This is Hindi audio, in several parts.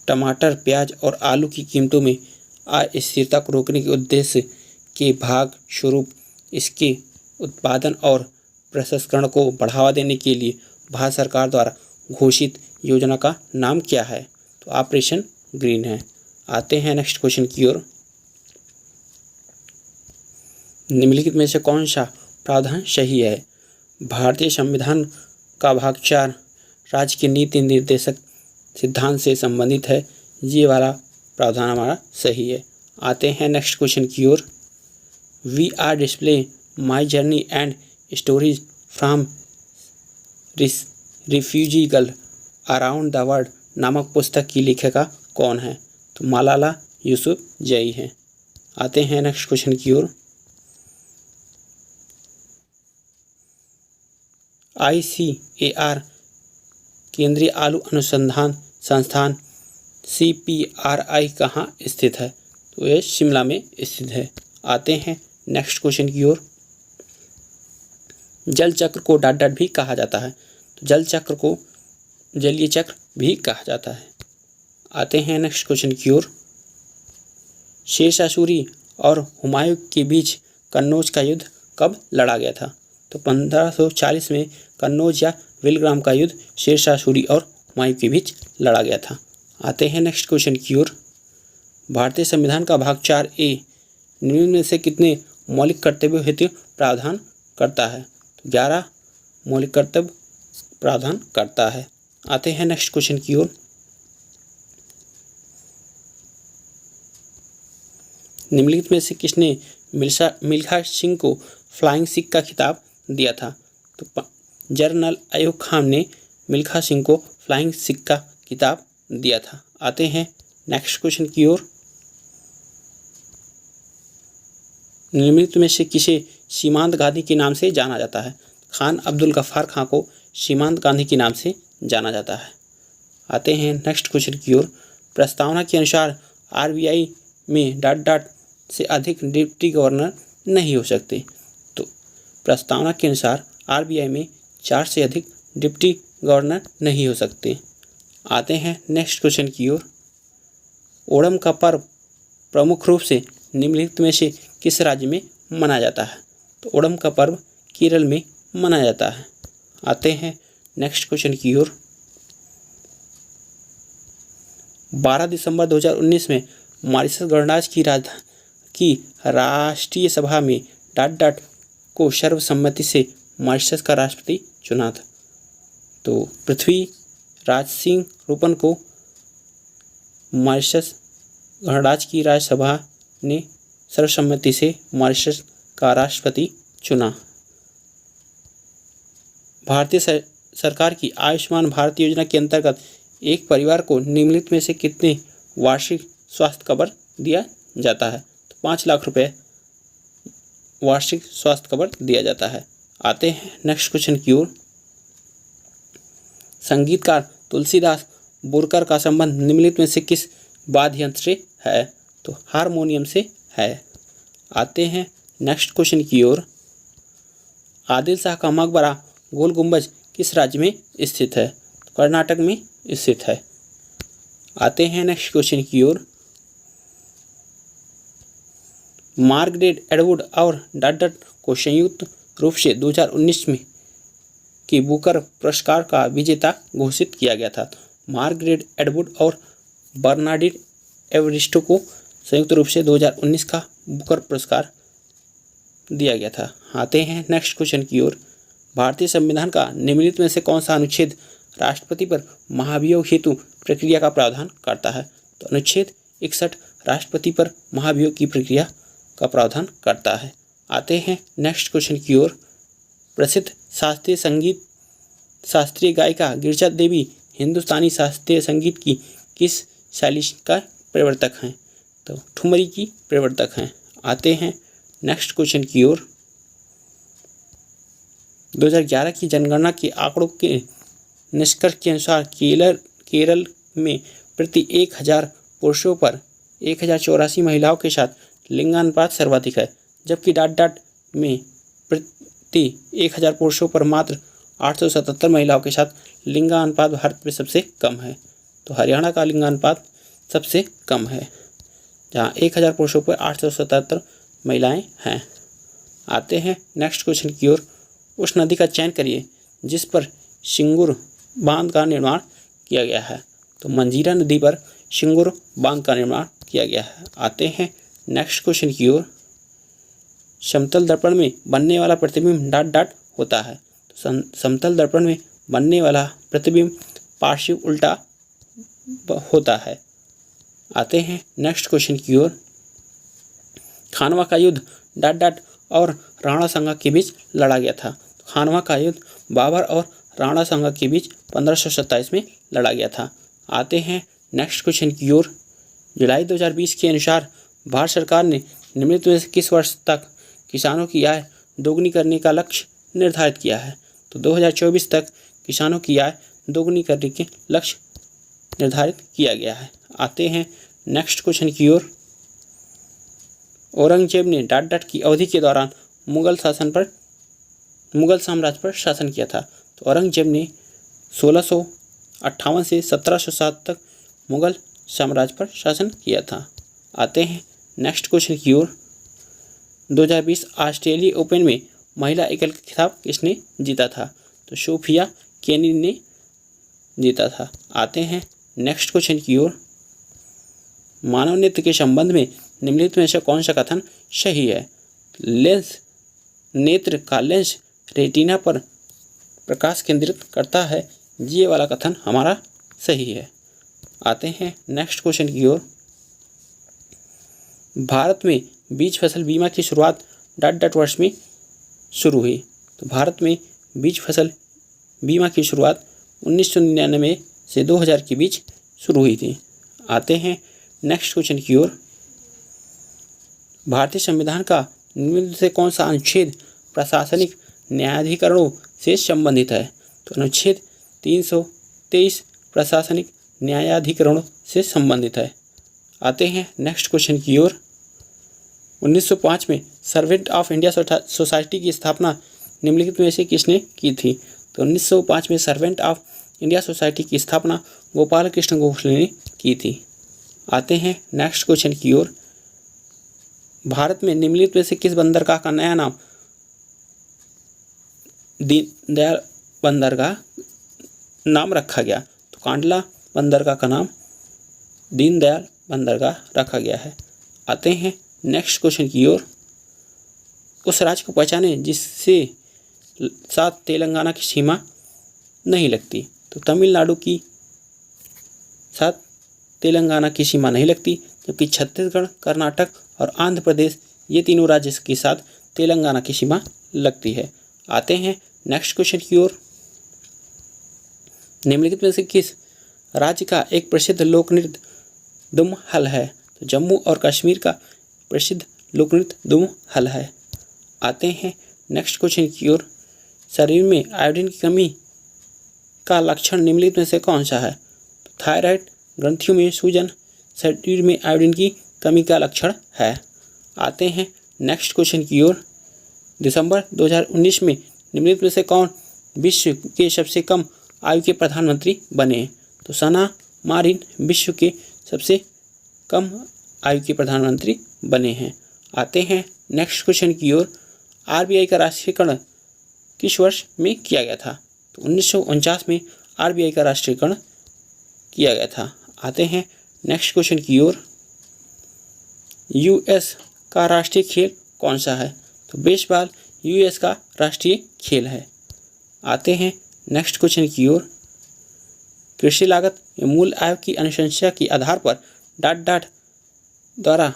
टमाटर, प्याज और आलू की कीमतों में अस्थिरता को रोकने के उद्देश्य के भाग स्वरूप इसके उत्पादन और प्रसंस्करण को बढ़ावा देने के लिए भारत सरकार द्वारा घोषित योजना का नाम क्या है? तो ऑपरेशन ग्रीन है। आते हैं नेक्स्ट क्वेश्चन की ओर। निम्नलिखित में से कौन सा प्रावधान सही है? भारतीय संविधान का भाग 4 राज्य के नीति निर्देशक सिद्धांत से संबंधित है। ये वाला प्रावधान हमारा सही है। आते हैं नेक्स्ट क्वेश्चन की ओर। We are display my journey and stories from refugee girl around the world नामक पुस्तक की लेखिका कौन है? तो मलाला यूसुफजई है। आते हैं नेक्स्ट क्वेश्चन की ओर। ICAR केंद्रीय आलू अनुसंधान संस्थान CPRI कहाँ स्थित है? तो यह शिमला में स्थित है। आते हैं नेक्स्ट क्वेश्चन की ओर। जल चक्र को डॉट डॉट भी कहा जाता है। तो जल चक्र को जलीय चक्र भी कहा जाता है। आते हैं नेक्स्ट क्वेश्चन की ओर। शेरशाह सूरी और हुमायूं के बीच कन्नौज का युद्ध कब लड़ा गया था? तो 1540 में कन्नौज या विलग्राम का युद्ध शेरशाह सूरी और हुमायूं के बीच लड़ा गया था। आते हैं नेक्स्ट क्वेश्चन की ओर। भारतीय संविधान का भाग 4A निम्न में से कितने मौलिक कर्तव्यों हेतु प्रावधान करता है? तो 11 मौलिक कर्तव्य प्रावधान करता है। आते हैं नेक्स्ट क्वेश्चन की ओर। निम्नलिखित में से किसने मिल्खा सिंह को फ्लाइंग सिख का खिताब दिया था? तो जनरल अयूब खान ने मिल्खा सिंह को फ्लाइंग सिख का खिताब दिया था। आते हैं नेक्स्ट क्वेश्चन की ओर। निम्नलिखित में से किसे सीमांत गांधी के नाम से जाना जाता है? खान अब्दुल गफ्फार खां को सीमांत गांधी के नाम से जाना जाता है। आते हैं नेक्स्ट क्वेश्चन की ओर। प्रस्तावना के अनुसार RBI में डॉट डॉट से अधिक डिप्टी गवर्नर नहीं हो सकते। तो प्रस्तावना के अनुसार RBI में 4 से अधिक डिप्टी गवर्नर नहीं हो सकते। आते हैं नेक्स्ट क्वेश्चन की ओर। ओणम का पर्व प्रमुख रूप से निम्नलिखित में से किस राज्य में मनाया जाता है? तो ओणम का पर्व केरल में मनाया जाता है। आते हैं नेक्स्ट क्वेश्चन की ओर। 12 दिसंबर 2019 में मॉरिशस गणराज्य की राष्ट्रीय सभा में डॉट डॉट को सर्वसम्मति से मॉरिशस का राष्ट्रपति चुना था। तो पृथ्वीराज सिंह रूपन को मॉरिशस गणराज्य की राज्यसभा ने सर्वसम्मति से मॉरिशस का राष्ट्रपति चुना। भारतीय सरकार की आयुष्मान भारत योजना के अंतर्गत एक परिवार को निम्नलिखित में से कितने वार्षिक स्वास्थ्य कवर दिया जाता है? तो 5 लाख रुपए वार्षिक स्वास्थ्य कवर दिया जाता है। आते हैं नेक्स्ट क्वेश्चन की ओर। संगीतकार तुलसीदास बोरकर का संबंध निम्नलिखित में से किस वाद्य यंत्र से है? तो हारमोनियम से है। आते हैं नेक्स्ट क्वेश्चन की ओर। आदिल शाह का मकबरा गोल गुंबज किस राज्य में स्थित है? तो कर्नाटक में स्थित है। आते हैं नेक्स्ट क्वेश्चन की ओर। मार्गरेट एटवुड और डॉट डॉट को संयुक्त रूप से 2019 में की बुकर पुरस्कार का विजेता घोषित किया गया था। मार्गरेट एटवुड और बर्नार्डिन एवरिस्टो को संयुक्त रूप से 2019 का बुकर पुरस्कार दिया गया था। आते हैं नेक्स्ट क्वेश्चन की ओर। भारतीय संविधान का निम्नलिखित में से कौन सा अनुच्छेद राष्ट्रपति पर महाभियोग हेतु प्रक्रिया का प्रावधान करता है? तो अनुच्छेद 61 राष्ट्रपति पर महाभियोग की प्रक्रिया का प्रावधान करता है। आते हैं नेक्स्ट क्वेश्चन की ओर। प्रसिद्ध शास्त्रीय गायिका गिरिजा देवी हिंदुस्तानी शास्त्रीय संगीत की किस शैली का प्रवर्तक हैं? तो ठुमरी की प्रवर्तक हैं। आते हैं नेक्स्ट क्वेश्चन की ओर। 2011 की जनगणना के आंकड़ों के निष्कर्ष के अनुसार केरल में प्रति 1000 पुरुषों पर 1084 महिलाओं के साथ लिंगानुपात सर्वाधिक है, जबकि डॉट डॉट में प्रति 1000 पुरुषों पर मात्र 877 महिलाओं के साथ लिंगानुपात भारत में सबसे कम है। तो हरियाणा का लिंगानुपात सबसे कम है, जहाँ 1000 पुरुषों पर 877 महिलाएं हैं। आते हैं नेक्स्ट क्वेश्चन की ओर। उस नदी का चयन करिए जिस पर सिंगूर बांध का निर्माण किया गया है। तो मंजीरा नदी पर सिंगूर बांध का निर्माण किया गया है। आते हैं नेक्स्ट क्वेश्चन की ओर। समतल दर्पण में बनने वाला प्रतिबिंब डॉट डॉट होता है। तो समतल दर्पण में बनने वाला प्रतिबिंब पार्श्व उल्टा होता है। आते हैं नेक्स्ट क्वेश्चन की ओर। खानवा का युद्ध डॉट डॉट और राणा सांगा के बीच लड़ा गया था। खानवा का युद्ध बाबर और राणा सांगा के बीच 1527 में लड़ा गया था। आते हैं नेक्स्ट क्वेश्चन की ओर। जुलाई 2020 के अनुसार भारत सरकार ने निम्नलिखित में से किस वर्ष तक किसानों की आय दोगुनी करने का लक्ष्य निर्धारित किया है। तो 2024 तक किसानों की आय दोगुनी करने के लक्ष्य निर्धारित किया गया है। आते हैं नेक्स्ट क्वेश्चन की ओर। औरंगजेब ने डॉट डॉट की अवधि के दौरान मुगल साम्राज्य पर शासन किया था। तो औरंगजेब ने 1658 से 1707 तक मुगल साम्राज्य पर शासन किया था। आते हैं नेक्स्ट क्वेश्चन की ओर। 2020 ऑस्ट्रेलिया ओपन में महिला एकल खिताब किसने जीता था। तो सोफिया केनिन ने जीता था। आते हैं नेक्स्ट क्वेश्चन की ओर। मानव नेत्र के संबंध में निम्नलिखित में से कौन सा कथन सही है। नेत्र का लेंस रेटिना पर प्रकाश केंद्रित करता है, ये वाला कथन हमारा सही है। आते हैं नेक्स्ट क्वेश्चन की ओर। भारत में बीज फसल बीमा की शुरुआत डॉट डॉट वर्ष में शुरू हुई। तो भारत में बीज फसल बीमा की शुरुआत 1999 से 2000 के बीच शुरू हुई थी। आते हैं नेक्स्ट क्वेश्चन की ओर। भारतीय संविधान का निम्नलिखित से कौन सा अनुच्छेद प्रशासनिक न्यायाधिकरणों से संबंधित है। तो अनुच्छेद 323 प्रशासनिक न्यायाधिकरणों से संबंधित है। आते हैं नेक्स्ट क्वेश्चन की ओर। 1905 में सर्वेंट ऑफ इंडिया सोसाइटी की स्थापना निम्नलिखित में से किसने की थी। तो 1905 में सर्वेंट ऑफ इंडिया सोसाइटी की स्थापना गोपाल कृष्ण गोखले ने की थी। आते हैं नेक्स्ट क्वेश्चन की ओर। भारत में निम्नलिखित में से किस बंदरगाह का नया नाम दीनदयाल बंदरगाह नाम रखा गया। तो कांडला बंदरगाह का नाम दीनदयाल बंदरगाह रखा गया है। आते हैं नेक्स्ट क्वेश्चन की ओर। उस राज्य को पहचाने जिससे साथ तेलंगाना की सीमा नहीं लगती। तो तमिलनाडु की साथ तेलंगाना की सीमा नहीं लगती, जबकि छत्तीसगढ़, कर्नाटक और आंध्र प्रदेश ये तीनों राज्य के साथ तेलंगाना की सीमा लगती है। आते हैं नेक्स्ट क्वेश्चन की ओर। निम्नलिखित में से किस राज्य का एक प्रसिद्ध लोक नृत्य दुम हल है। तो जम्मू और कश्मीर का प्रसिद्ध लोक नृत्य दुम हल है। आते हैं नेक्स्ट क्वेश्चन की ओर। शरीर में आयोडीन की कमी का लक्षण निम्नलिखित में से कौन सा है। तो थायराइड, ग्रंथियों में सूजन, शरीर में आयोडीन की कमी का लक्षण है। आते हैं नेक्स्ट क्वेश्चन की ओर। दिसंबर 2019 में निम्नलिखित में से कौन विश्व के सबसे कम आयु के प्रधानमंत्री बने। तो सना मारिन विश्व के सबसे कम आयु के प्रधानमंत्री बने हैं। आते हैं नेक्स्ट क्वेश्चन की ओर। आरबीआई का राष्ट्रीयकरण किस वर्ष में किया गया था। तो 1949 में आरबीआई का राष्ट्रीयकरण किया गया था। आते हैं नेक्स्ट क्वेश्चन की ओर। यूएस का राष्ट्रीय खेल कौन सा है। तो बेसबॉल यूएस का राष्ट्रीय खेल है। आते हैं नेक्स्ट क्वेश्चन की ओर। कृषि लागत या मूल आय की अनुशंसा के आधार पर डॉट डॉट द्वारा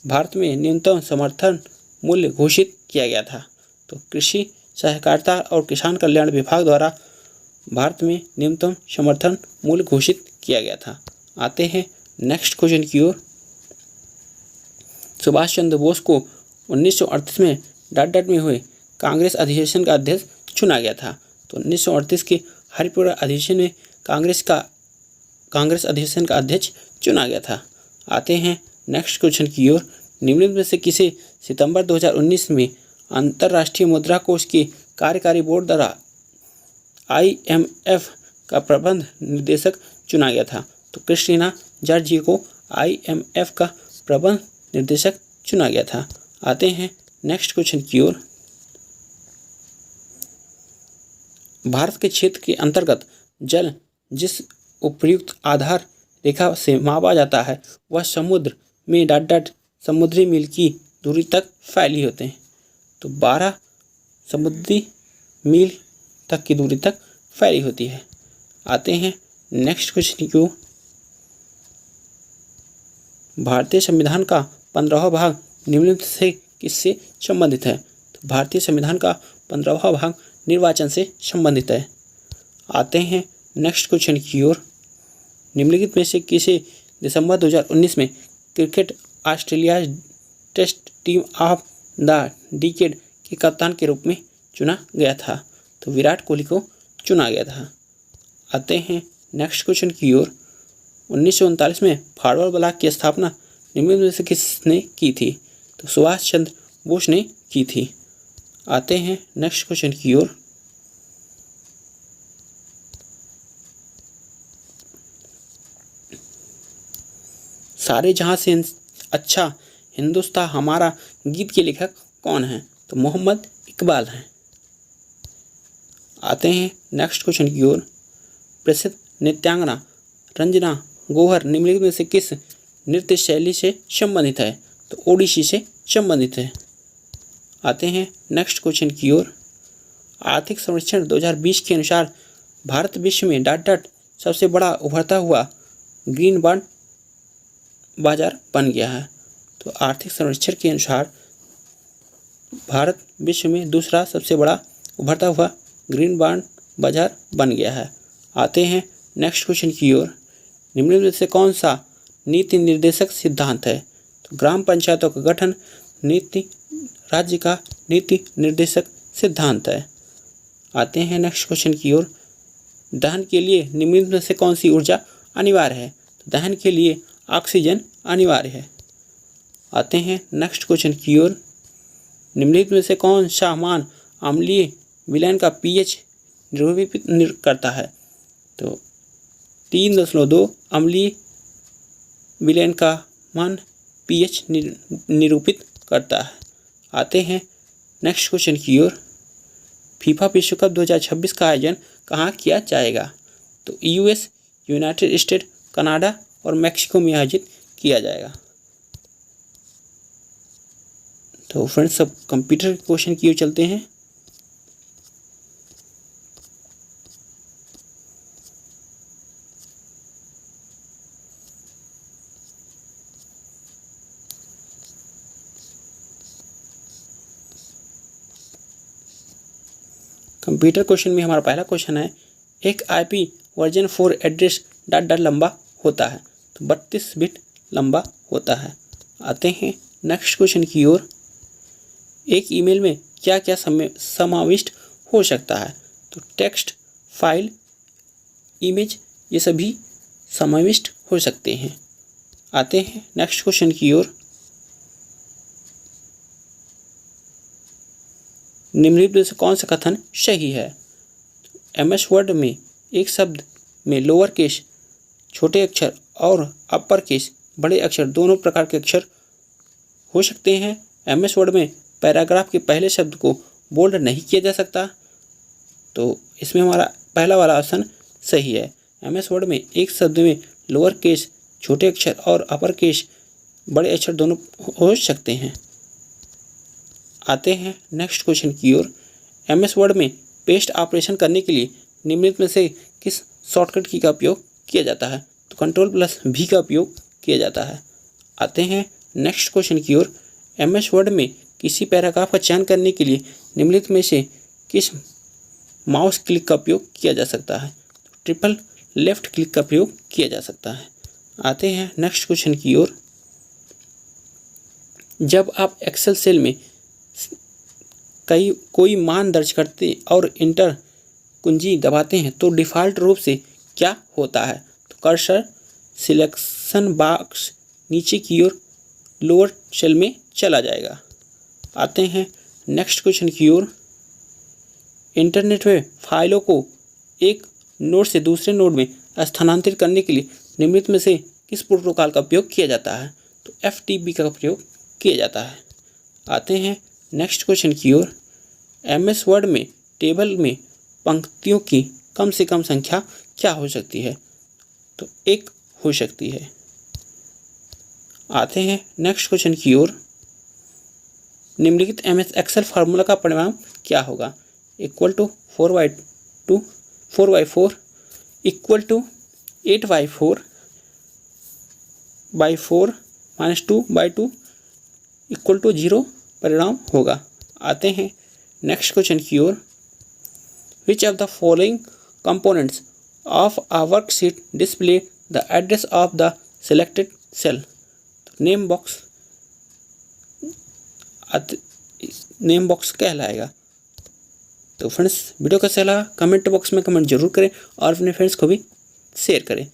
भारत में न्यूनतम समर्थन मूल्य घोषित किया गया था। तो कृषि सहकारिता और किसान कल्याण विभाग द्वारा भारत में न्यूनतम समर्थन मूल्य घोषित किया गया था। आते हैं नेक्स्ट क्वेश्चन की ओर। सुभाष चंद्र बोस को 1938 में डॉट डॉट में हुए कांग्रेस अधिवेशन का अध्यक्ष चुना गया था। तो 1938 के हरिपुरा अधिवेशन में कांग्रेस अधिवेशन का अध्यक्ष चुना गया था। आते हैं नेक्स्ट क्वेश्चन की ओर। निम्नलिखित में से किसे सितंबर 2019 में अंतर्राष्ट्रीय मुद्रा कोष के कार्यकारी बोर्ड द्वारा IMF का प्रबंध निर्देशक चुना गया था। तो क्रिस्टीना जॉर्जिया को IMF का प्रबंध निर्देशक चुना गया था। आते हैं नेक्स्ट क्वेश्चन की ओर। भारत के क्षेत्र के अंतर्गत जल जिस उपयुक्त आधार रेखा से मापा जाता है वह समुद्र में डॉट समुद्री मील की दूरी तक फैली होते हैं। तो 12 समुद्री मील तक की दूरी तक फैली होती है। आते हैं नेक्स्ट क्वेश्चन की ओर। भारतीय संविधान का 15वां भाग निम्नलिखित से किससे संबंधित है? तो भारतीय संविधान का 15वां भाग निर्वाचन से संबंधित है। आते हैं नेक्स्ट क्वेश्चन की ओर। निम्नलिखित में से किसे दिसंबर 2019 में cricket Australia test team of the decade के कप्तान के रूप में चुना गया था? तो विराट कोहली को चुना गया था। आते हैं नेक्स्ट क्वेश्चन की ओर। 1939 में फॉरवर्ड ब्लॉक की स्थापना निम्नलिखित में से किसने की थी? तो सुभाष चंद्र बोस ने की थी। आते हैं नेक्स्ट क्वेश्चन की ओर। सारे जहां से अच्छा हिंदुस्तान हमारा गीत के लेखक कौन हैं? तो मोहम्मद इकबाल हैं। आते हैं नेक्स्ट क्वेश्चन की ओर। प्रसिद्ध नृत्यांगना रंजना गोहर निम्नलिखित में से किस नृत्य शैली से संबंधित है? तो ओडिसी से संबंधित है। आते हैं नेक्स्ट क्वेश्चन की ओर। आर्थिक सर्वेक्षण 2020 के अनुसार भारत विश्व में डॉट सबसे बड़ा उभरता हुआ ग्रीन बॉन्ड बाजार बन गया है। तो आर्थिक सर्वेक्षण के अनुसार भारत विश्व में दूसरा सबसे बड़ा उभरता हुआ ग्रीन बॉन्ड बाजार बन गया है। आते हैं नेक्स्ट क्वेश्चन की ओर। निम्नलिखित में से कौन सा नीति निर्देशक सिद्धांत है? तो ग्राम पंचायतों का गठन नीति राज्य का नीति निर्देशक सिद्धांत है। आते हैं नेक्स्ट क्वेश्चन की ओर। दहन के लिए निम्नलिखित में से कौन सी ऊर्जा अनिवार्य है? तो दहन के लिए ऑक्सीजन अनिवार्य है। आते हैं नेक्स्ट क्वेश्चन की ओर। निम्नलिखित में से कौन सा मान अम्लीय विलयन का pH निरूपित करता है? तो 3.2 अम्लीय विलयन का मान pH निरूपित करता है। आते हैं नेक्स्ट क्वेश्चन की ओर। फीफा विश्व कप 2026 का आयोजन कहाँ किया जाएगा? तो US, यूनाइटेड स्टेट, कनाडा और मैक्सिको में आयोजित किया जाएगा। तो फ्रेंड्स सब कंप्यूटर क्वेश्चन की ओर चलते हैं। कंप्यूटर क्वेश्चन में हमारा पहला क्वेश्चन है, एक IP वर्जन 4 एड्रेस डॉट लंबा होता है? तो 32 बिट लंबा होता है। आते हैं नेक्स्ट क्वेश्चन की ओर। एक ईमेल में क्या क्या समाविष्ट हो सकता है? तो टेक्स्ट, फाइल, इमेज ये सभी समाविष्ट हो सकते हैं। आते हैं नेक्स्ट क्वेश्चन की ओर। निम्नलिखित में से कौन सा कथन सही है? MS वर्ड में एक शब्द में लोअर केस छोटे अक्षर और अपर केस बड़े अक्षर दोनों प्रकार के अक्षर हो सकते हैं। MS वर्ड में पैराग्राफ के पहले शब्द को बोल्ड नहीं किया जा सकता। तो इसमें हमारा पहला वाला ऑप्शन सही है। MS वर्ड में एक शब्द में लोअर केस छोटे अक्षर और अपर केस बड़े अक्षर दोनों हो सकते हैं। आते हैं नेक्स्ट क्वेश्चन की ओर। MS वर्ड में पेस्ट ऑपरेशन करने के लिए निम्नलिखित में से किस शॉर्टकट की का उपयोग किया जाता है? तो Ctrl+V का उपयोग किया जाता है। आते हैं नेक्स्ट क्वेश्चन की ओर। MS वर्ड में किसी पैराग्राफ का चयन करने के लिए निम्नलिखित में से किस माउस क्लिक का उपयोग किया जा सकता है? तो ट्रिपल लेफ्ट क्लिक का प्रयोग किया जा सकता है। आते हैं नेक्स्ट क्वेश्चन की ओर। जब आप एक्सेल सेल में कोई मान दर्ज करते और इंटर कुंजी दबाते हैं तो डिफ़ॉल्ट रूप से क्या होता है? तो कर्सर सिलेक्शन बॉक्स नीचे की ओर लोअर सेल में चला जाएगा। आते हैं नेक्स्ट क्वेश्चन की ओर। इंटरनेट में फाइलों को एक नोड से दूसरे नोड में स्थानांतरित करने के लिए निम्नलिखित में से किस प्रोटोकॉल का उपयोग किया जाता है? तो FTP का प्रयोग किया जाता है। आते हैं नेक्स्ट क्वेश्चन की ओर। MS वर्ड में टेबल में पंक्तियों की कम से कम संख्या क्या हो सकती है? तो 1 हो सकती है। आते हैं नेक्स्ट क्वेश्चन की ओर। निम्नलिखित MS एक्सेल फार्मूला का परिणाम क्या होगा? Equal to 4/4 equal to 8/4 -2/2 equal to 0 परिणाम होगा। आते हैं नेक्स्ट क्वेश्चन की ओर। Which of the following components of a worksheet display the address of the selected cell? Name box कहलाएगा। तो फ्रेंड्स, वीडियो कैसा लगा कमेंट बॉक्स में कमेंट जरूर करें और अपने फ्रेंड्स को भी शेयर करें।